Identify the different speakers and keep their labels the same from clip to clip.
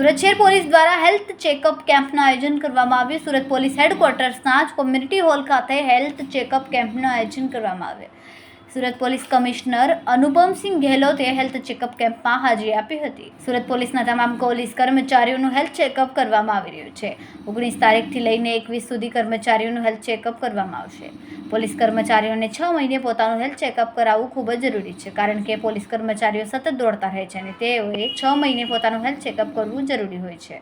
Speaker 1: સુરત શહેર પોલીસ દ્વારા health checkup કેમ્પનું આયોજન કરવામાં આવ્યું। સુરત પોલીસ હેડક્વાર્ટર્સના જ કોમ્યુનિટી હોલ ખાતે હેલ્થ ચેકઅપ કેમ્પનું આયોજન કરવામાં આવ્યું। સુરત પોલીસ કમિશનર અનુપમસિંહ ગેહલોતે હેલ્થ ચેકઅપ કેમ્પમાં હાજરી આપી હતી। સુરત પોલીસના તમામ પોલીસ કર્મચારીઓનું હેલ્થ ચેકઅપ કરવામાં આવી રહ્યું છે। 19 તારીખથી લઈને 21 સુધી કર્મચારીઓનું હેલ્થ ચેકઅપ કરવામાં આવશે। પોલીસ કર્મચારીઓને 6 મહિને પોતાનું હેલ્થ ચેકઅપ કરાવવું ખૂબ જ જરૂરી છે, કારણ કે પોલીસ કર્મચારીઓ સતત દોડતા રહે છે અને તેઓએ 6 મહિને પોતાનું હેલ્થ ચેકઅપ કરવું જરૂરી હોય છે।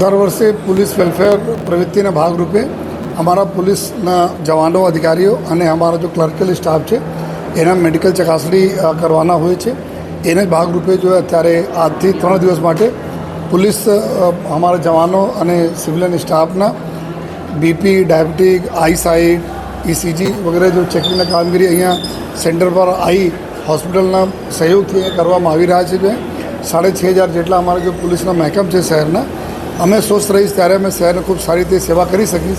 Speaker 2: दर वर्षे पुलिस वेलफेर प्रवृत्ति भागरूपे अमरा पुलिस जवानों अधिकारीओ अने अमरा जो क्लर्कल स्टाफ है एना मेडिकल चकासणी करवाना होय छे। एना भागरूपे जो अत्यारे आज थी 3 दिवस माटे पुलिस अमरा जवानों अने सिविलियन स्टाफना बीपी, डायबिटीज, आई साइट, ECG वगैरह जो चेकिंग कामगीरी अहींया सेंटर पर आई हॉस्पिटलना सहयोगथी करवामां आवी रह्या छे। 6500 जेटला अमरा जो पुलिसना महकम है शहरना अमे स्वस्थ रहीश त्यारे अमे शहर खूब सारी रीते सेवा करी सकीश।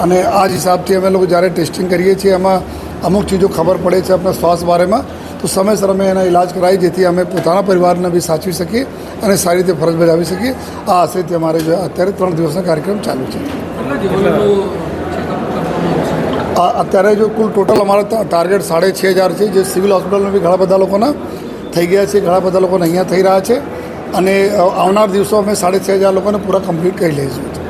Speaker 2: अने आ हिसाबथी अमे लोग ज्यारे टेस्टिंग करीए छीए एमां अमुक चीज़ों खबर पड़े छे अपना स्वास्थ्य बारे में तो समयसर अमे एना इलाज कराई जेथी अमे पोताना परिवारने बी साचवी सकीए अने सारी रीते फरज बजावी सकीए। आ आशयथी अमारे जो अत्यारे 3 दिवसनो कार्यक्रम चालू छे। अत्यारे जो कुल टोटल अमारा टार्गेट 6500 है। जो सिविल हॉस्पिटल में भी घणा बधा लोकोना थई गया है, घणा बधा लोकोने अहींया थई रह्या छे अने आवनार दिवसों में 6500 लोगों ने पूरा कम्प्लीट कर लीजिए।